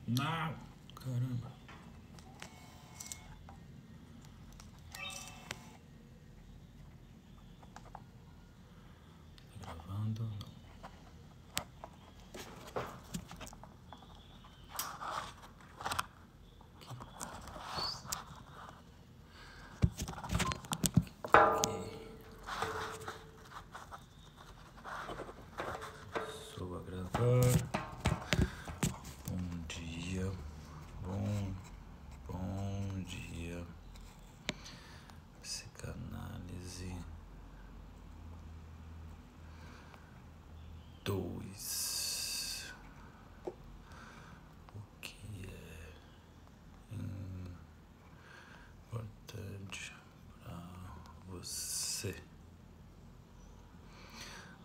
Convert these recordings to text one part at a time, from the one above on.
Não, caramba. Tá gravando? Não. Começou a gravar. Bom dia. Bom dia. Psicanálise 2. O que é importante para você?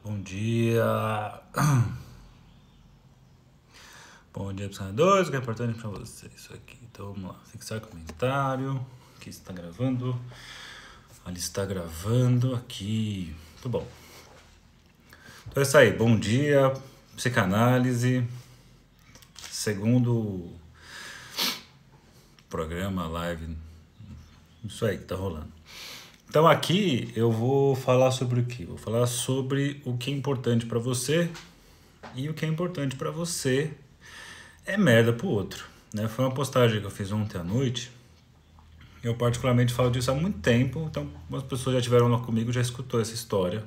Bom dia. Bom dia, Psicanálise 2. O que é importante para você? Isso aqui. Então vamos lá. Fixar comentário. Aqui está gravando. Ali está gravando. Aqui. Muito bom. Então é isso aí. Bom dia. Psicanálise. Segundo programa, live. Isso aí que tá rolando. Então aqui eu vou falar sobre o quê? Vou falar sobre o que é importante para você e o que é importante para você é merda pro outro, né? Foi uma postagem que eu fiz ontem à noite. Eu particularmente falo disso há muito tempo, então algumas pessoas já tiveram lá comigo, já escutou essa história.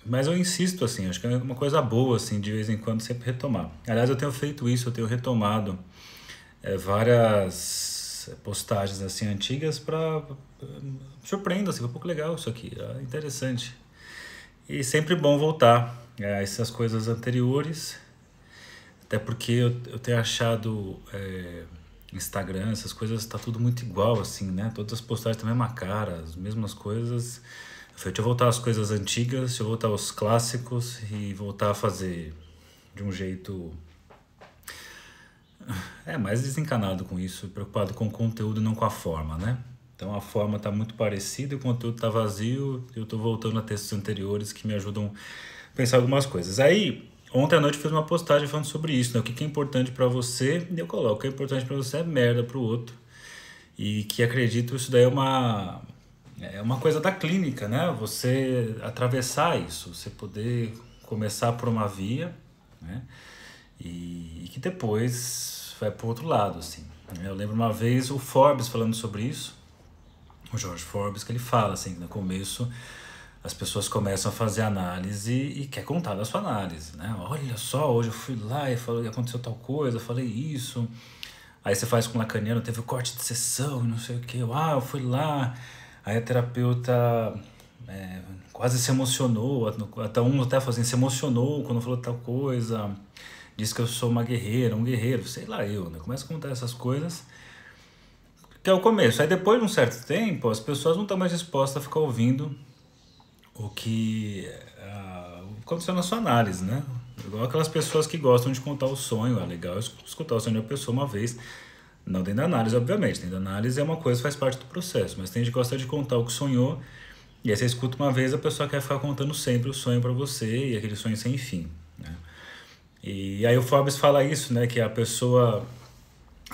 Mas eu insisto assim, acho que é uma coisa boa assim, de vez em quando sempre retomar. Aliás, eu tenho feito isso, eu tenho retomado várias postagens assim antigas para surpreenda assim, foi um pouco legal isso aqui, é interessante. E sempre bom voltar a essas coisas anteriores, até porque eu tenho achado Instagram, essas coisas, tá tudo muito igual, assim, né? Todas as postagens têm a mesma cara, as mesmas coisas. Deixa eu voltar às coisas antigas, deixa eu voltar aos clássicos e voltar a fazer de um jeito mais desencanado com isso, preocupado com o conteúdo e não com a forma, né? Então a forma tá muito parecida, o conteúdo tá vazio, eu tô voltando a textos anteriores que me ajudam a pensar algumas coisas. Aí, ontem à noite eu fiz uma postagem falando sobre isso, né? O que é importante pra você, e eu coloco, o que é importante pra você é merda pro outro. E que acredito isso daí é uma coisa da clínica, né? Você atravessar isso, você poder começar por uma via, né? E que depois vai pro outro lado, assim. Eu lembro uma vez o Forbes falando sobre isso, o George Forbes, que ele fala assim, no começo as pessoas começam a fazer análise e quer contar da sua análise, né? Olha só, hoje eu fui lá e falei, aconteceu tal coisa, falei isso. Aí você faz com o lacaniano, teve o corte de sessão, não sei o que. Eu fui lá. Aí a terapeuta quase se emocionou, até assim, se emocionou quando falou tal coisa. Disse que eu sou uma guerreira, um guerreiro, sei lá eu, né? Começa a contar essas coisas, que é o começo. Aí depois de um certo tempo, as pessoas não estão mais dispostas a ficar ouvindo o que aconteceu na sua análise, né? Igual aquelas pessoas que gostam de contar o sonho, é legal escutar o sonho de uma pessoa uma vez, não dentro da análise, obviamente, dentro da análise é uma coisa que faz parte do processo, mas tem gente que gosta de contar o que sonhou, e aí você escuta uma vez, a pessoa quer ficar contando sempre o sonho pra você, e aquele sonho sem fim, né? E aí o Forbes fala isso, né, que a pessoa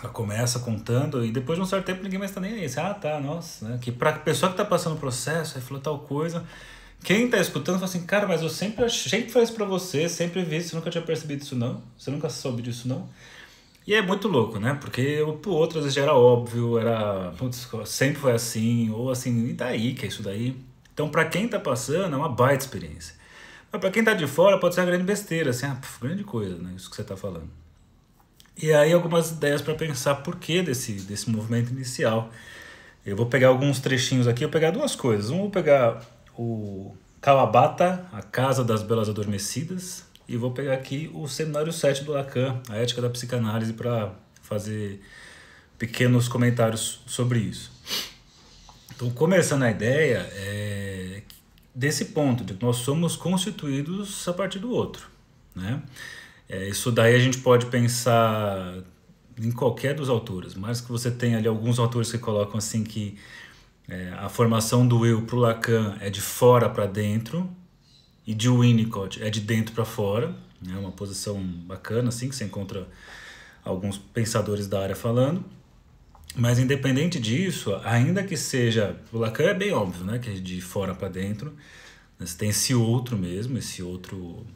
ela começa contando e depois de um certo tempo ninguém mais tá nem aí. Você, tá, nossa, né? Que pra pessoa que tá passando o processo, aí falou tal coisa. Quem tá escutando fala assim, cara, mas eu sempre falei isso pra você, sempre vi isso, você nunca tinha percebido isso não? Você nunca soube disso não? E é muito louco, né? Porque pro outro às vezes já era óbvio, putz, sempre foi assim, ou assim, e daí que é isso daí? Então pra quem tá passando é uma baita experiência. Mas pra quem tá de fora pode ser uma grande besteira, assim, grande coisa, né? Isso que você tá falando. E aí algumas ideias para pensar por que desse movimento inicial. Eu vou pegar alguns trechinhos aqui, eu vou pegar duas coisas. Um, vou pegar o Kawabata, a Casa das Belas Adormecidas, e vou pegar aqui o Seminário 7 do Lacan, a Ética da Psicanálise, para fazer pequenos comentários sobre isso. Então, começando a ideia desse ponto, de que nós somos constituídos a partir do outro, né? Isso daí a gente pode pensar em qualquer dos autores, mas que você tem ali alguns autores que colocam assim que a formação do eu para o Lacan é de fora para dentro e de Winnicott é de dentro para fora, é uma posição bacana, assim, que você encontra alguns pensadores da área falando. Mas independente disso, ainda que seja, o Lacan é bem óbvio, né, que é de fora para dentro, você tem esse outro mesmo, esse outro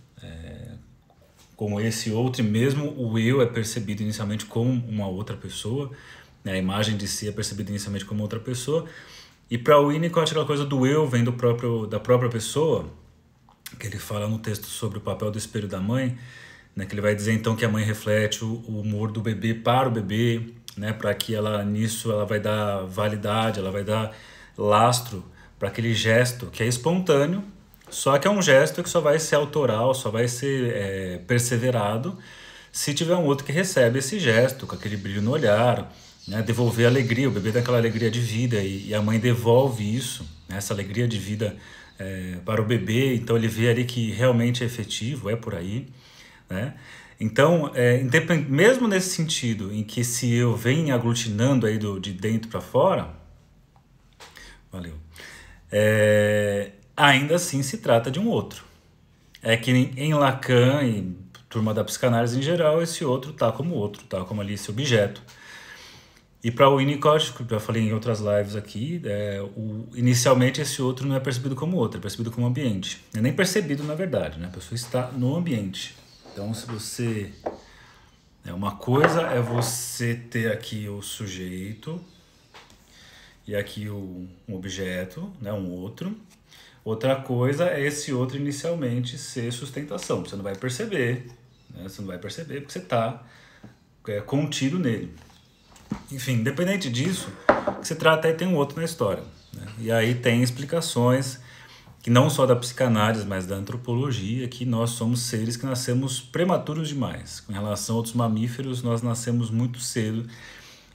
como esse outro, e mesmo o eu é percebido inicialmente como uma outra pessoa, né, a imagem de si é percebida inicialmente como outra pessoa, e para o Winnicott aquela coisa do eu vem da própria pessoa, que ele fala no texto sobre o papel do espelho da mãe, né, que ele vai dizer então que a mãe reflete o humor do bebê para o bebê, né, para que nisso ela vai dar validade, ela vai dar lastro para aquele gesto que é espontâneo, só que é um gesto que só vai ser autoral, só vai ser perseverado se tiver um outro que recebe esse gesto, com aquele brilho no olhar, né, devolver alegria, o bebê dá aquela alegria de vida e a mãe devolve isso, né, essa alegria de vida para o bebê, então ele vê ali que realmente é efetivo, é por aí, né? Então, mesmo nesse sentido, em que esse eu vem aglutinando aí de dentro para fora, valeu, ainda assim se trata de um outro. É que em Lacan e turma da psicanálise em geral, esse outro tá como outro, tá como ali esse objeto. E para o Winnicott, que eu já falei em outras lives aqui, inicialmente esse outro não é percebido como outro, é percebido como ambiente. É nem percebido, na verdade, né? A pessoa está no ambiente. Então, se você... uma coisa é você ter aqui o sujeito e aqui um objeto, né? Um outro. Outra coisa é esse outro inicialmente ser sustentação. Você não vai perceber, né? Você não vai perceber porque você está contido nele. Enfim, independente disso, o que se trata é tem um outro na história, né? E aí tem explicações que não só da psicanálise, mas da antropologia, que nós somos seres que nascemos prematuros demais. Com relação a outros mamíferos, nós nascemos muito cedo.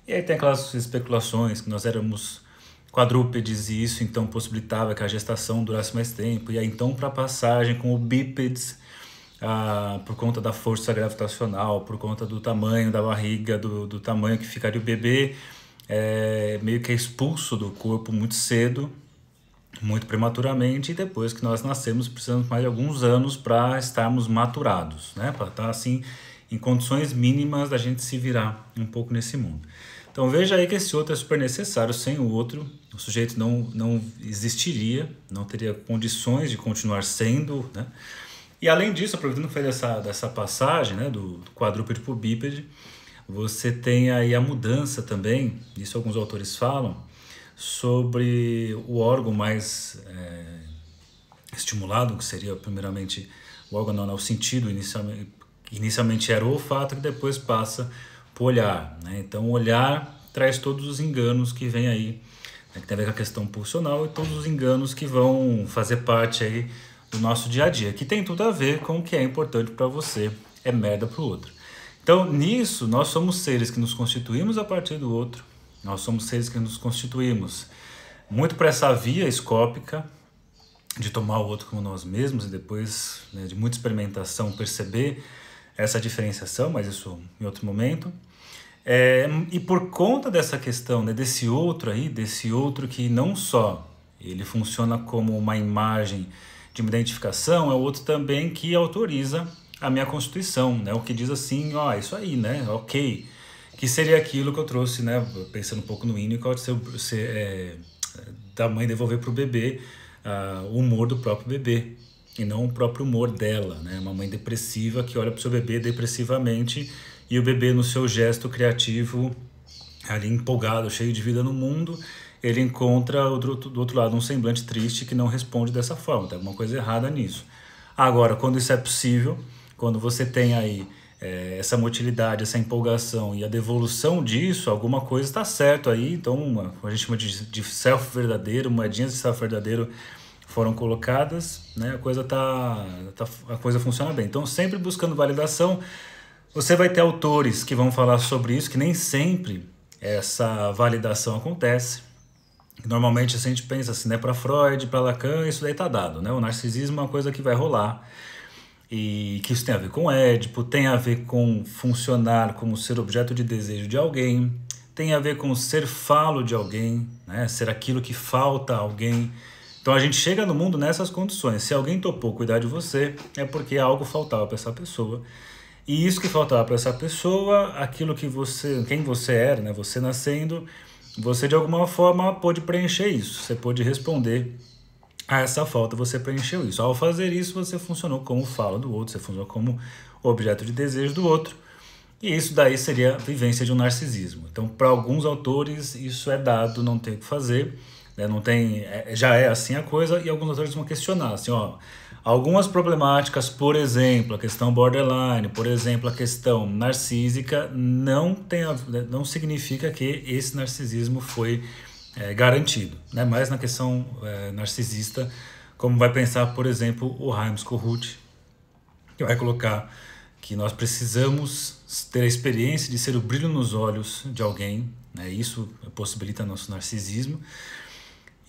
E aí tem aquelas especulações que nós éramos quadrúpedes e isso então possibilitava que a gestação durasse mais tempo. E aí então para a passagem com o bípedes, por conta da força gravitacional, por conta do tamanho da barriga, do tamanho que ficaria o bebê, meio que é expulso do corpo muito cedo, muito prematuramente, e depois que nós nascemos precisamos mais de alguns anos para estarmos maturados, né? Para estar assim em condições mínimas da gente se virar um pouco nesse mundo. Então veja aí que esse outro é super necessário, sem o outro o sujeito não existiria, não teria condições de continuar sendo, né? E além disso, aproveitando que foi dessa passagem, né, do quadrúpede para o bípede, você tem aí a mudança também, isso alguns autores falam, sobre o órgão mais estimulado, que seria primeiramente o órgão não, o sentido, inicialmente era o olfato, que depois passa para o olhar, né? Então o olhar traz todos os enganos que vem aí, né, que tem a ver com a questão pulsional e todos os enganos que vão fazer parte aí do nosso dia a dia, que tem tudo a ver com o que é importante para você, é merda para o outro. Então nisso nós somos seres que nos constituímos a partir do outro, nós somos seres que nos constituímos muito para essa via escópica de tomar o outro como nós mesmos e depois, né, de muita experimentação, perceber essa diferenciação, mas isso em outro momento. E por conta dessa questão, né, desse outro que não só ele funciona como uma imagem de uma identificação, é o outro também que autoriza a minha constituição, né, o que diz assim, isso aí, né, ok, que seria aquilo que eu trouxe, né, pensando um pouco no Winnicott, da mãe devolver para o bebê o humor do próprio bebê, e não o próprio humor dela, né, uma mãe depressiva que olha para o seu bebê depressivamente, e o bebê no seu gesto criativo, ali empolgado, cheio de vida no mundo, ele encontra do outro lado um semblante triste que não responde dessa forma, tem alguma coisa errada nisso. Agora, quando isso é possível, quando você tem aí essa motilidade, essa empolgação e a devolução disso, alguma coisa está certo aí, então a gente chama de self verdadeiro, moedinhas de self verdadeiro foram colocadas, né, a coisa funciona bem. Então sempre buscando validação, você vai ter autores que vão falar sobre isso, que nem sempre essa validação acontece. Normalmente a gente pensa assim, né, para Freud, para Lacan, isso daí tá dado, né, o narcisismo é uma coisa que vai rolar. E que isso tem a ver com Édipo, tem a ver com funcionar como ser objeto de desejo de alguém, tem a ver com ser falo de alguém, né? Ser aquilo que falta a alguém. Então a gente chega no mundo nessas condições. Se alguém topou cuidar de você, é porque algo faltava para essa pessoa. E isso que faltava para essa pessoa, aquilo que você, quem você era, né? Você nascendo, você de alguma forma pôde preencher isso. Você pôde responder a essa falta, você preencheu isso. Ao fazer isso, você funcionou como fala do outro, você funcionou como objeto de desejo do outro. E isso daí seria a vivência de um narcisismo. Então, para alguns autores, isso é dado, não tem o que fazer, né? Não tem, já é assim a coisa, e alguns autores vão questionar, assim, ó, algumas problemáticas, por exemplo, a questão borderline, por exemplo, a questão narcísica, não significa que esse narcisismo foi garantido, né? Mas na questão narcisista, como vai pensar, por exemplo, o Hyams Kohut, que vai colocar que nós precisamos ter a experiência de ser o brilho nos olhos de alguém, né? Isso possibilita nosso narcisismo.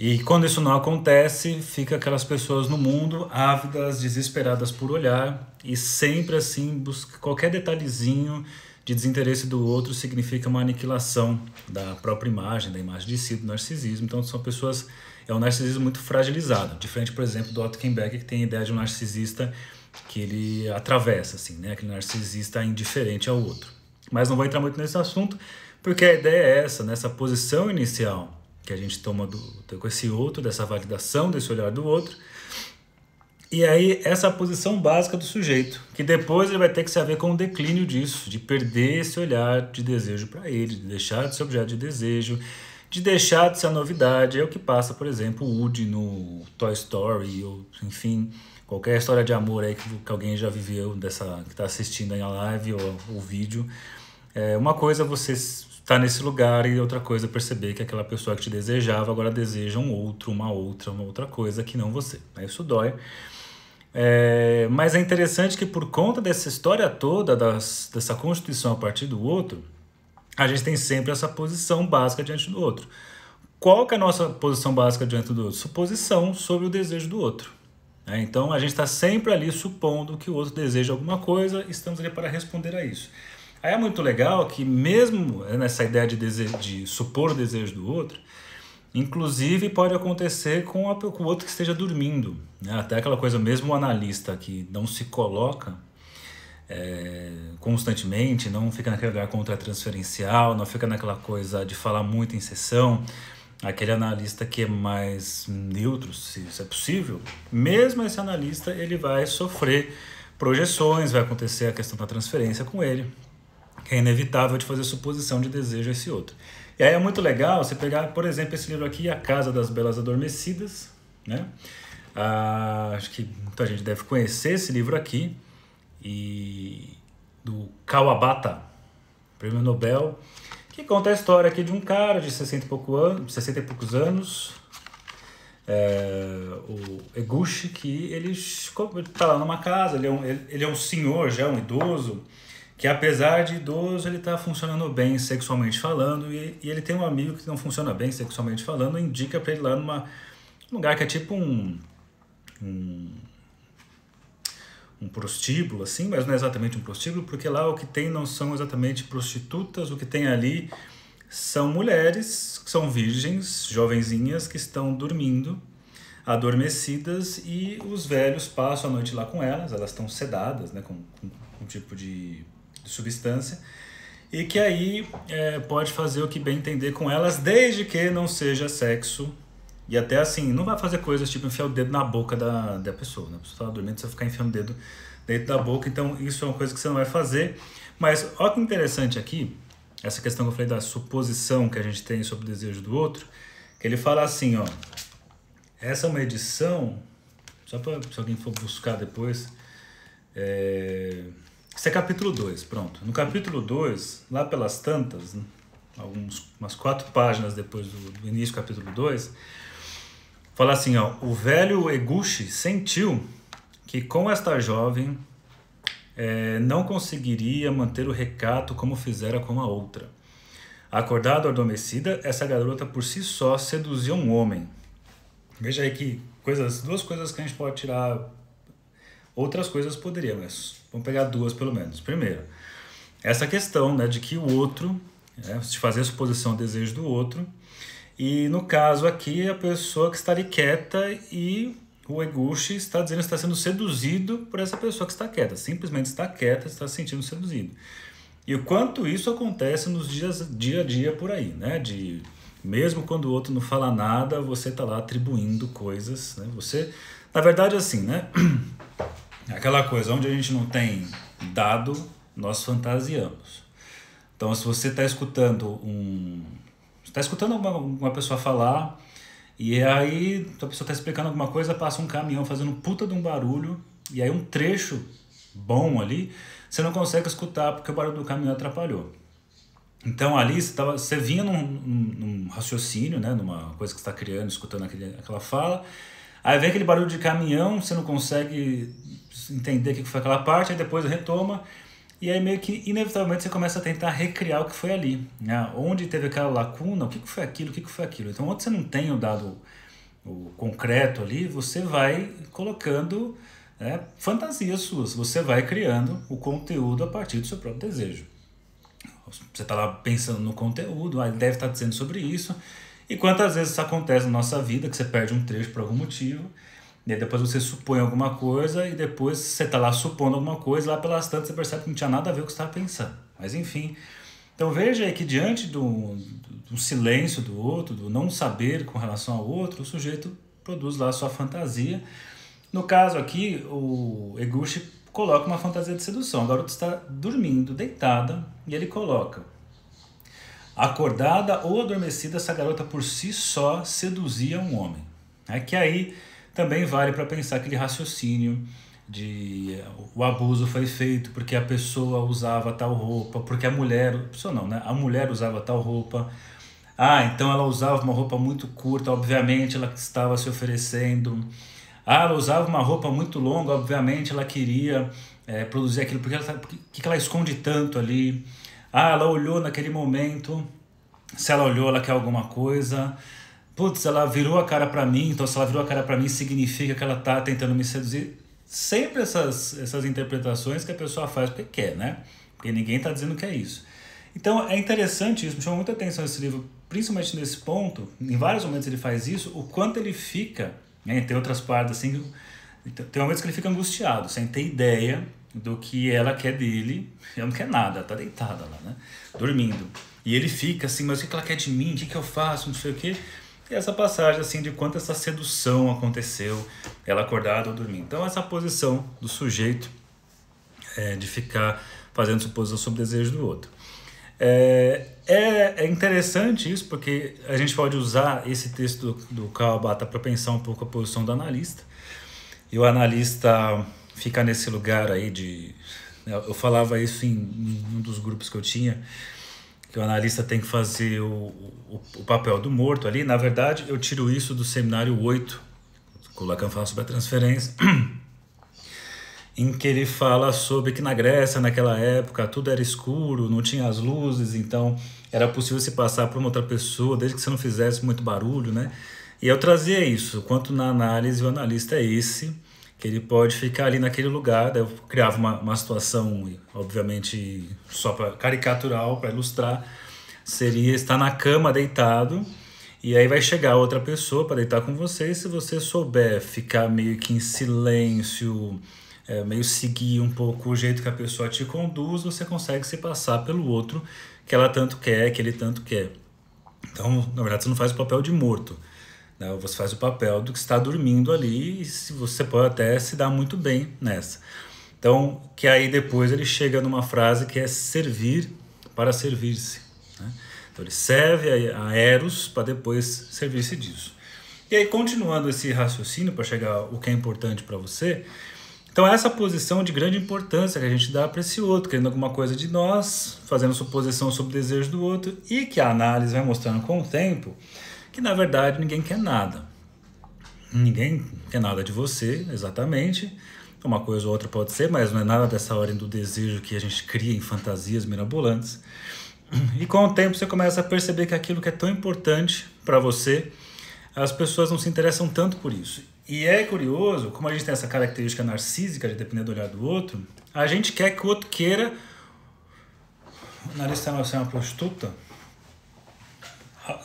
E quando isso não acontece, fica aquelas pessoas no mundo ávidas, desesperadas por olhar, e sempre assim, busca qualquer detalhezinho de desinteresse do outro significa uma aniquilação da própria imagem, da imagem de si, do narcisismo. Então são pessoas, é um narcisismo muito fragilizado, diferente, por exemplo, do Otto Kembeck, que tem a ideia de um narcisista que ele atravessa, assim, né? Aquele narcisista indiferente ao outro. Mas não vou entrar muito nesse assunto, porque a ideia é essa, nessa posição inicial que a gente toma com esse outro, dessa validação desse olhar do outro, e aí essa posição básica do sujeito, que depois ele vai ter que se haver com o declínio disso, de perder esse olhar de desejo para ele, de deixar de ser objeto de desejo, de deixar de ser a novidade. É o que passa, por exemplo, o Woody no Toy Story, ou enfim, qualquer história de amor aí que alguém já viveu, que está assistindo aí a live ou o vídeo. Uma coisa é você estar nesse lugar, e outra coisa é perceber que aquela pessoa que te desejava agora deseja uma outra coisa que não você. Isso dói. Mas é interessante que por conta dessa história toda, dessa constituição a partir do outro, a gente tem sempre essa posição básica diante do outro. Qual que é a nossa posição básica diante do outro? Suposição sobre o desejo do outro. Então a gente está sempre ali supondo que o outro deseja alguma coisa, estamos ali para responder a isso. Aí é muito legal que mesmo nessa ideia de supor o desejo do outro, inclusive pode acontecer com o outro que esteja dormindo, né? Até aquela coisa, mesmo o analista que não se coloca constantemente, não fica naquele lugar contra-transferencial, não fica naquela coisa de falar muito em sessão, aquele analista que é mais neutro, se isso é possível, mesmo esse analista ele vai sofrer projeções, vai acontecer a questão da transferência com ele, que é inevitável de fazer suposição de desejo a esse outro. E aí é muito legal você pegar, por exemplo, esse livro aqui, A Casa das Belas Adormecidas, né? Acho que muita gente deve conhecer esse livro aqui, e do Kawabata, prêmio Nobel, que conta a história aqui de um cara de 60 e poucos anos, o Eguchi, que ele está lá numa casa, ele é um senhor, já um idoso, que apesar de idoso, ele está funcionando bem sexualmente falando, e ele tem um amigo que não funciona bem sexualmente falando, indica para ele lá num lugar que é tipo um prostíbulo, assim, mas não é exatamente um prostíbulo, porque lá o que tem não são exatamente prostitutas, o que tem ali são mulheres que são virgens, jovenzinhas, que estão dormindo, adormecidas, e os velhos passam a noite lá com elas estão sedadas, né, com um tipo de substância, e que aí pode fazer o que bem entender com elas, desde que não seja sexo. E até assim, não vai fazer coisas tipo enfiar o dedo na boca da pessoa, né? A pessoa tá dormindo, você vai ficar enfiando o dedo dentro da boca, então isso é uma coisa que você não vai fazer. Mas olha que interessante aqui, essa questão que eu falei da suposição que a gente tem sobre o desejo do outro, que ele fala assim, ó, essa é uma edição, só para se alguém for buscar depois, esse é capítulo 2, pronto. No capítulo 2, lá pelas tantas, né, umas 4 páginas depois do início do capítulo 2, fala assim, ó, o velho Eguchi sentiu que com esta jovem não conseguiria manter o recato como fizera com a outra. Acordada ou adormecida, essa garota por si só seduzia um homem. Veja aí que duas coisas que a gente pode tirar, outras coisas poderia, mas vamos pegar 2 pelo menos. Primeiro, essa questão, né, de que o outro, de fazer a suposição do desejo do outro, E no caso aqui, a pessoa que está ali quieta e o Eguchi está dizendo que está sendo seduzido por essa pessoa que está quieta. Simplesmente está quieta, está se sentindo seduzido. E o quanto isso acontece nos dia a dia por aí, né? Mesmo quando o outro não fala nada, você está lá atribuindo coisas, né? Você, na verdade, assim, né? Aquela coisa, onde a gente não tem dado, nós fantasiamos. Então, se você está escutando uma pessoa falar, e aí a pessoa está explicando alguma coisa, passa um caminhão fazendo um puta de um barulho, e aí um trecho bom ali, você não consegue escutar porque o barulho do caminhão atrapalhou. Então ali você vinha num raciocínio, né, numa coisa que você está criando, escutando aquela fala, aí vem aquele barulho de caminhão, você não consegue entender o que foi aquela parte, aí depois retoma, e aí meio que inevitavelmente você começa a tentar recriar o que foi ali, né? Onde teve aquela lacuna, o que foi aquilo, o que foi aquilo. Então onde você não tem o dado o concreto ali, você vai colocando, né, fantasias suas, você vai criando o conteúdo a partir do seu próprio desejo. Você está lá pensando no conteúdo, ele deve estar dizendo sobre isso, e quantas vezes isso acontece na nossa vida, que você perde um trecho por algum motivo, e aí depois você supõe alguma coisa, e depois você está lá supondo alguma coisa, lá pelas tantas você percebe que não tinha nada a ver com o que você estava pensando. Mas enfim, então veja aí que diante do silêncio do outro, do não saber com relação ao outro, o sujeito produz lá a sua fantasia. No caso aqui, o Eguchi coloca uma fantasia de sedução. A garota está dormindo, deitada, e ele coloca: acordada ou adormecida, essa garota por si só seduzia um homem. É que aí também vale para pensar aquele raciocínio de o abuso foi feito porque a pessoa usava tal roupa, porque a mulher, a pessoa não, né? A mulher usava tal roupa. Ah, então ela usava uma roupa muito curta, obviamente ela estava se oferecendo. Ah, ela usava uma roupa muito longa, obviamente ela queria produzir aquilo, porque que ela esconde tanto ali? Ah, ela olhou naquele momento, se ela olhou, ela quer alguma coisa. Putz, ela virou a cara pra mim, então se ela virou a cara pra mim significa que ela tá tentando me seduzir. Sempre essas interpretações que a pessoa faz porque quer, né? Porque ninguém tá dizendo que é isso. Então é interessante isso, me chamou muita atenção esse livro, principalmente nesse ponto, em vários momentos ele faz isso, o quanto ele fica, né? Tem outras partes assim, tem momentos que ele fica angustiado, sem ter ideia do que ela quer dele, ela não quer nada, ela tá deitada lá, né? Dormindo. E ele fica assim, mas o que ela quer de mim? O que eu faço? Não sei o quê. E essa passagem assim de quanto essa sedução aconteceu, ela acordada ou dormindo. Então essa posição do sujeito de ficar fazendo suposição sobre o desejo do outro. É interessante isso, porque a gente pode usar esse texto do Kawabata para pensar um pouco a posição do analista. E o analista fica nesse lugar aí de... Eu falava isso em um dos grupos que eu tinha, que o analista tem que fazer o papel do morto ali. Na verdade, eu tiro isso do seminário 8, que o Lacan fala sobre a transferência, em que ele fala sobre que na Grécia, naquela época, tudo era escuro, não tinha as luzes, então era possível se passar por uma outra pessoa, desde que você não fizesse muito barulho, né? E eu trazia isso, quanto na análise o analista é esse, que ele pode ficar ali naquele lugar. Daí eu criava uma situação, obviamente, só para caricatural, para ilustrar, seria estar na cama deitado, e aí vai chegar outra pessoa para deitar com você, e se você souber ficar meio que em silêncio, meio seguir um pouco o jeito que a pessoa te conduz, você consegue se passar pelo outro que ela tanto quer, que ele tanto quer. Então, na verdade, você não faz o papel de morto, né? Você faz o papel do que está dormindo ali, e você pode até se dar muito bem nessa. Então, que aí depois ele chega numa frase que é servir para servir-se, né? Então ele serve a Eros para depois servir-se disso. E aí, continuando esse raciocínio para chegar ao que é importante para você, então essa posição de grande importância que a gente dá para esse outro, querendo alguma coisa de nós, fazendo suposição sobre o desejo do outro, e que a análise vai mostrando com o tempo que na verdade ninguém quer nada. Ninguém quer nada de você, exatamente. Uma coisa ou outra pode ser, mas não é nada dessa ordem do desejo que a gente cria em fantasias mirabolantes. E com o tempo você começa a perceber que aquilo que é tão importante para você, as pessoas não se interessam tanto por isso. E é curioso, como a gente tem essa característica narcísica de depender do olhar do outro, a gente quer que o outro queira... O nariz está uma prostituta?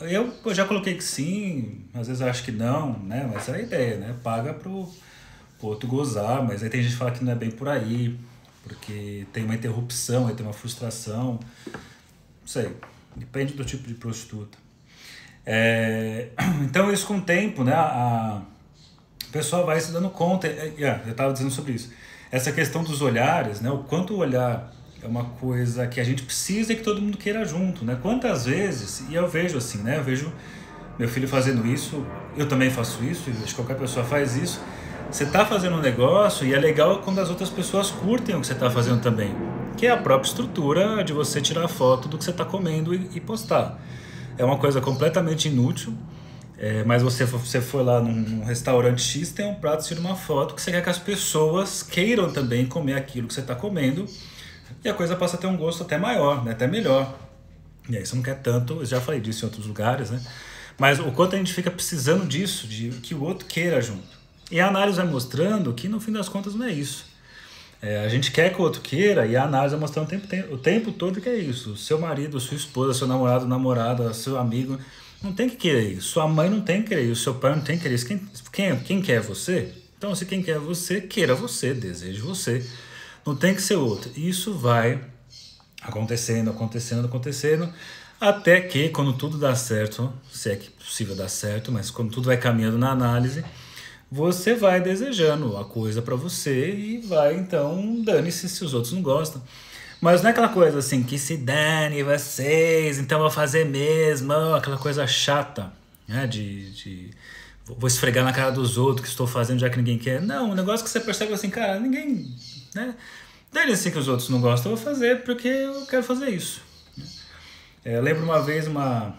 Eu já coloquei que sim, às vezes eu acho que não, né? Mas é a ideia, né? Paga pro outro gozar, mas aí tem gente que fala que não é bem por aí, porque tem uma interrupção, aí tem uma frustração, não sei, depende do tipo de prostituta. Então isso com o tempo, né? O pessoal vai se dando conta, eu estava dizendo sobre isso, essa questão dos olhares, né? O quanto o olhar é uma coisa que a gente precisa e que todo mundo queira junto, né? Quantas vezes, e eu vejo assim, né? Eu vejo meu filho fazendo isso, eu também faço isso, acho que qualquer pessoa faz isso. Você tá fazendo um negócio e é legal quando as outras pessoas curtem o que você tá fazendo também, que é a própria estrutura de você tirar foto do que você tá comendo e postar. É uma coisa completamente inútil, mas você foi lá num restaurante X, tem um prato, tira uma foto, que você quer que as pessoas queiram também comer aquilo que você está comendo, e a coisa passa a ter um gosto até maior, né? Até melhor. E aí você não quer tanto, eu já falei disso em outros lugares, né? Mas o quanto a gente fica precisando disso, de que o outro queira junto. E a análise vai mostrando que no fim das contas não é isso. A gente quer que o outro queira e a análise vai mostrando o tempo todo que é isso. O seu marido, sua esposa, seu namorado, namorada, seu amigo não tem que querer isso. Sua mãe não tem que querer isso. Seu pai não tem que querer isso. Quem quer você? Então, se quem quer você, queira você, deseje você. Não tem que ser outro. Isso vai acontecendo, acontecendo, acontecendo, até que quando tudo dá certo, se é que possível dar certo, mas quando tudo vai caminhando na análise, você vai desejando a coisa pra você e vai, então, dane-se se os outros não gostam. Mas não é aquela coisa assim, que se dane vocês, então eu vou fazer mesmo, aquela coisa chata, né, vou esfregar na cara dos outros que estou fazendo já que ninguém quer. Não, o negócio que você percebe assim, cara, ninguém, né, dane-se que os outros não gostam, eu vou fazer porque eu quero fazer isso. Eu lembro uma vez uma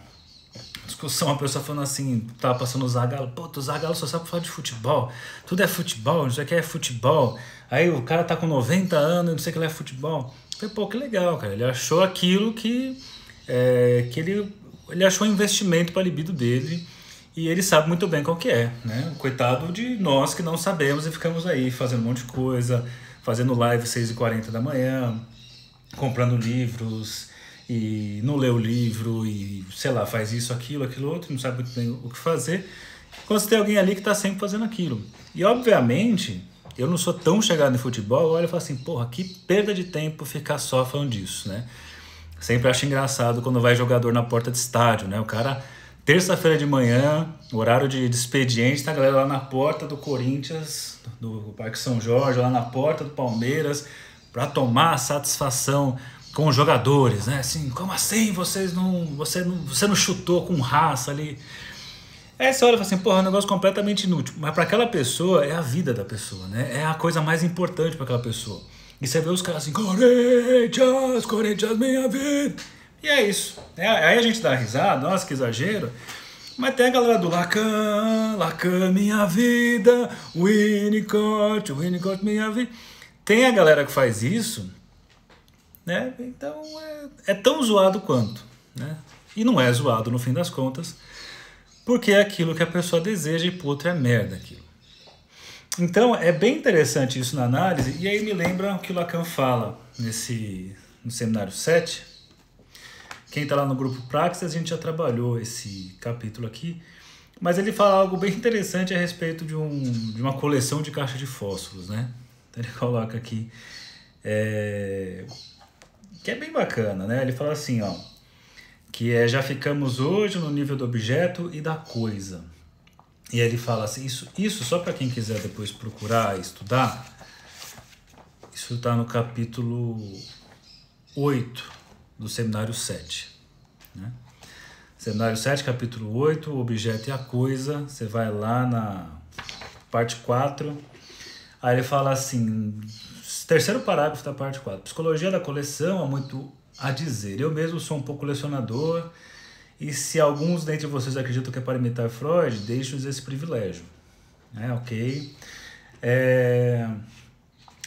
discussão, uma pessoa falando assim, tava passando o Zagallo, pô, o Zagallo só sabe falar de futebol, tudo é futebol, não sei o que é futebol, aí o cara tá com 90 anos, não sei o que é futebol. Eu falei, pô, que legal, cara, ele achou aquilo que ele achou um investimento para a libido dele e ele sabe muito bem qual que é, né? Coitado de nós que não sabemos e ficamos aí fazendo um monte de coisa, fazendo live 6h40 da manhã, comprando livros e não lê o livro e, sei lá, faz isso, aquilo outro, não sabe muito bem o que fazer. Quando você tem alguém ali que está sempre fazendo aquilo. E, obviamente, eu não sou tão chegado em futebol, eu olho e falo assim, porra, que perda de tempo ficar só falando disso, né? Sempre acho engraçado quando vai jogador na porta de estádio, né? O cara, terça-feira de manhã, horário de expediente, tá a galera lá na porta do Corinthians, do Parque São Jorge, lá na porta do Palmeiras, para tomar satisfação com os jogadores, né? Assim, como assim você não chutou com raça ali? Aí você olha e fala assim, porra, é um negócio completamente inútil. Mas para aquela pessoa, é a vida da pessoa, né? É a coisa mais importante para aquela pessoa. E você vê os caras assim, Corinthians, Corinthians, minha vida. E é isso. Aí a gente dá risada, nossa, que exagero. Mas tem a galera do Lacan, Lacan, minha vida, Winnicott, Winnicott, minha vida. Tem a galera que faz isso, né? Então é tão zoado quanto, né? E não é zoado no fim das contas, porque é aquilo que a pessoa deseja e pro outro é merda aquilo. Então é bem interessante isso na análise, e aí me lembra o que o Lacan fala no seminário 7. Quem está lá no grupo Praxis, a gente já trabalhou esse capítulo aqui, mas ele fala algo bem interessante a respeito de uma coleção de caixas de fósforos, né? Então ele coloca aqui, que é bem bacana, né? Ele fala assim, ó, que já ficamos hoje no nível do objeto e da coisa. E aí ele fala assim, isso só para quem quiser depois procurar, estudar, isso está no capítulo 8 do seminário 7. Né? Seminário 7, capítulo 8, o objeto e a coisa, você vai lá na parte 4, aí ele fala assim, terceiro parágrafo da parte 4, psicologia da coleção há muito a dizer, eu mesmo sou um pouco colecionador, e se alguns dentre vocês acreditam que é para imitar Freud, deixem-nos esse privilégio. Ok.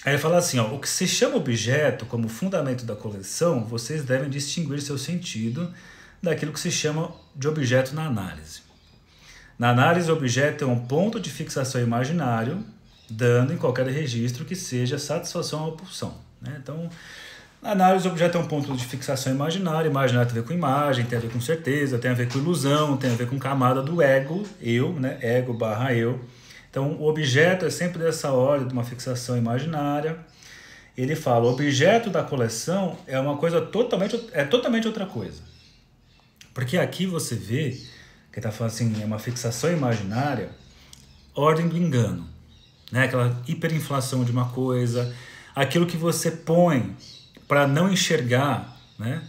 Aí ele fala assim, ó, o que se chama objeto como fundamento da coleção, vocês devem distinguir seu sentido daquilo que se chama de objeto na análise. Na análise, o objeto é um ponto de fixação imaginário, dando em qualquer registro que seja satisfação ou pulsão. Né? Então, Na análise, o objeto é um ponto de fixação imaginária. Imaginário tem a ver com imagem, tem a ver com certeza, tem a ver com ilusão, tem a ver com camada do ego, eu, né? Ego barra eu. Então, o objeto é sempre dessa ordem de uma fixação imaginária. Ele fala, o objeto da coleção é uma coisa totalmente outra coisa. Porque aqui você vê, que está falando assim, é uma fixação imaginária, ordem do engano, né? Aquela hiperinflação de uma coisa, aquilo que você põe para não enxergar, né?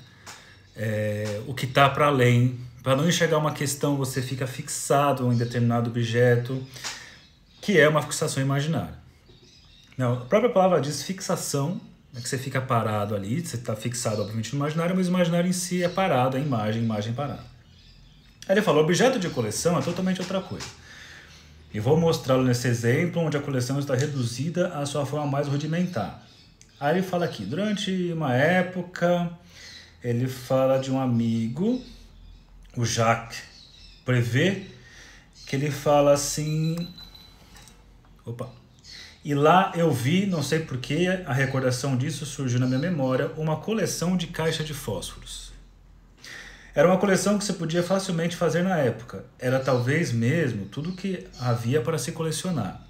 O que está para além, para não enxergar uma questão, você fica fixado em determinado objeto, que é uma fixação imaginária. Não, a própria palavra diz fixação, né, que você fica parado ali, você está fixado obviamente no imaginário, mas o imaginário em si é parado, é imagem parada. Aí ele fala, objeto de coleção é totalmente outra coisa. E vou mostrá-lo nesse exemplo, onde a coleção está reduzida à sua forma mais rudimentar. Aí ele fala aqui, durante uma época, ele fala de um amigo, o Jacques Prévert, que ele fala assim... E lá eu vi, não sei porquê, a recordação disso surgiu na minha memória, uma coleção de caixas de fósforos. Era uma coleção que você podia facilmente fazer na época. Era talvez mesmo tudo que havia para se colecionar.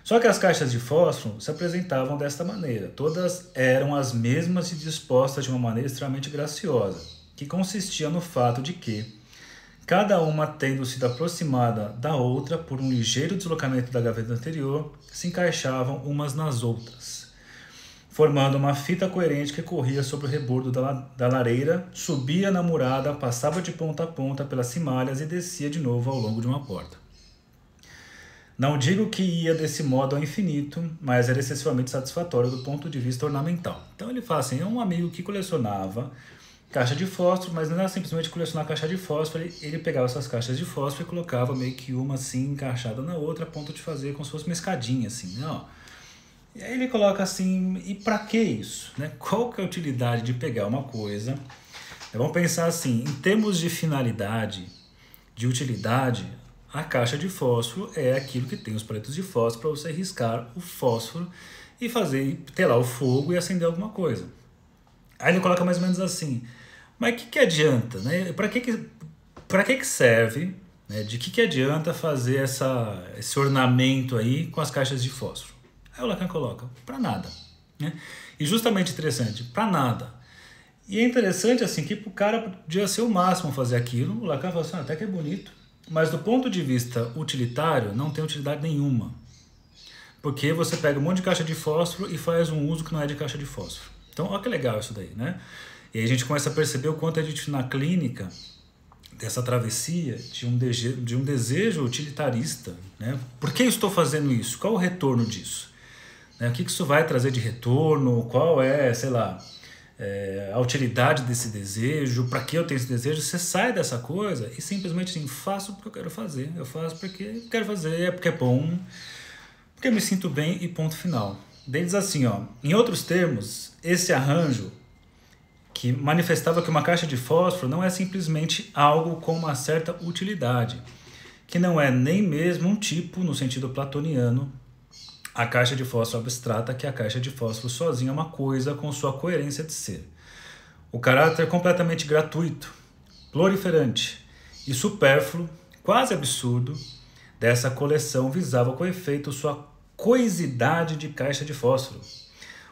Só que as caixas de fósforo se apresentavam desta maneira. Todas eram as mesmas e dispostas de uma maneira extremamente graciosa, que consistia no fato de que, cada uma tendo sido aproximada da outra por um ligeiro deslocamento da gaveta anterior, se encaixavam umas nas outras, formando uma fita coerente que corria sobre o rebordo da lareira, subia na murada, passava de ponta a ponta pelas cimalhas e descia de novo ao longo de uma porta. Não digo que ia desse modo ao infinito, mas era excessivamente satisfatório do ponto de vista ornamental. Então ele fala assim, é um amigo que colecionava caixa de fósforo, mas não era simplesmente colecionar caixa de fósforo, ele pegava essas caixas de fósforo e colocava meio que uma assim encaixada na outra, a ponto de fazer como se fosse uma escadinha assim, né? Ó. E aí ele coloca assim, e para que isso? Né? Qual que é a utilidade de pegar uma coisa? Vamos pensar assim, em termos de finalidade, de utilidade, a caixa de fósforo é aquilo que tem os palitos de fósforo para você riscar o fósforo e ter lá o fogo e acender alguma coisa. Aí ele coloca mais ou menos assim, mas o que adianta? Né? Para que serve? Né? De que adianta fazer esse ornamento aí com as caixas de fósforo? Aí o Lacan coloca, para nada. Né? E justamente interessante, para nada. E é interessante assim que o cara podia ser o máximo fazer aquilo, o Lacan fala assim, até que é bonito, mas do ponto de vista utilitário não tem utilidade nenhuma. Porque você pega um monte de caixa de fósforo e faz um uso que não é de caixa de fósforo. Então, olha que legal isso daí, né? E aí a gente começa a perceber o quanto a gente na clínica dessa travessia de um desejo utilitarista, né? Por que eu estou fazendo isso? Qual o retorno disso? Né? O que isso vai trazer de retorno? Qual é, sei lá, a utilidade desse desejo? Para que eu tenho esse desejo? Você sai dessa coisa e simplesmente assim, faço porque eu quero fazer. Eu faço porque eu quero fazer, é porque é bom, porque eu me sinto bem e ponto final. Diz assim, ó, em outros termos, esse arranjo que manifestava que uma caixa de fósforo não é simplesmente algo com uma certa utilidade, que não é nem mesmo um tipo, no sentido platoniano, a caixa de fósforo abstrata, que a caixa de fósforo sozinha é uma coisa com sua coerência de ser. O caráter completamente gratuito, proliferante e supérfluo, quase absurdo, dessa coleção visava com efeito sua coisidade de caixa de fósforo.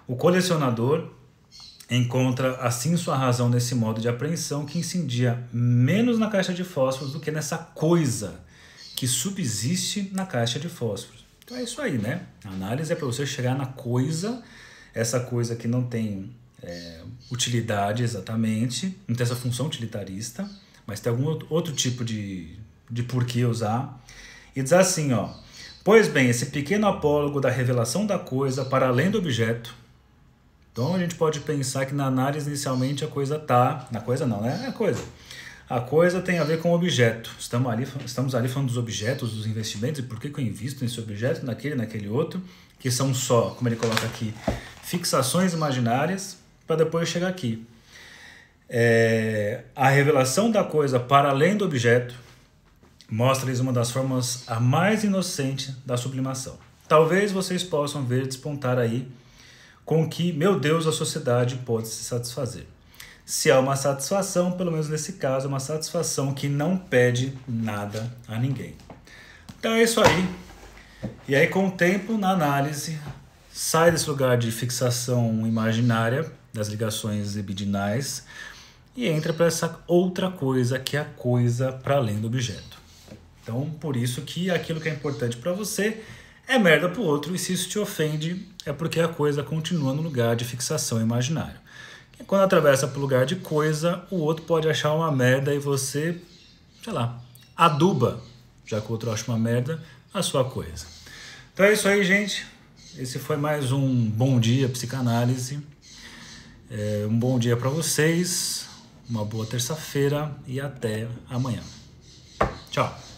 O colecionador encontra assim sua razão nesse modo de apreensão que incidia menos na caixa de fósforos do que nessa coisa que subsiste na caixa de fósforos. Então é isso aí, né? A análise é para você chegar na coisa, essa coisa que não tem utilidade exatamente, não tem essa função utilitarista, mas tem algum outro tipo de porquê usar. E diz assim, ó, pois bem, esse pequeno apólogo da revelação da coisa para além do objeto. Então a gente pode pensar que na análise inicialmente a coisa está... Na coisa não, né? É a coisa. A coisa tem a ver com o objeto. Estamos ali falando dos objetos, dos investimentos, e por que eu invisto nesse objeto, naquele outro, que são só, como ele coloca aqui, fixações imaginárias, para depois chegar aqui. A revelação da coisa para além do objeto mostra-lhes uma das formas a mais inocente da sublimação. Talvez vocês possam ver despontar aí com que, meu Deus, a sociedade pode se satisfazer. Se há uma satisfação, pelo menos nesse caso, uma satisfação que não pede nada a ninguém. Então é isso aí. E aí, com o tempo, na análise, sai desse lugar de fixação imaginária das ligações libidinais e entra para essa outra coisa, que é a coisa para além do objeto. Então, por isso que aquilo que é importante para você é merda para o outro, e se isso te ofende, é porque a coisa continua no lugar de fixação imaginária. E quando atravessa para o lugar de coisa, o outro pode achar uma merda e você, sei lá, aduba, já que o outro acha uma merda, a sua coisa. Então é isso aí, gente. Esse foi mais um Bom Dia Psicanálise. Um bom dia para vocês, uma boa terça-feira e até amanhã. Tchau.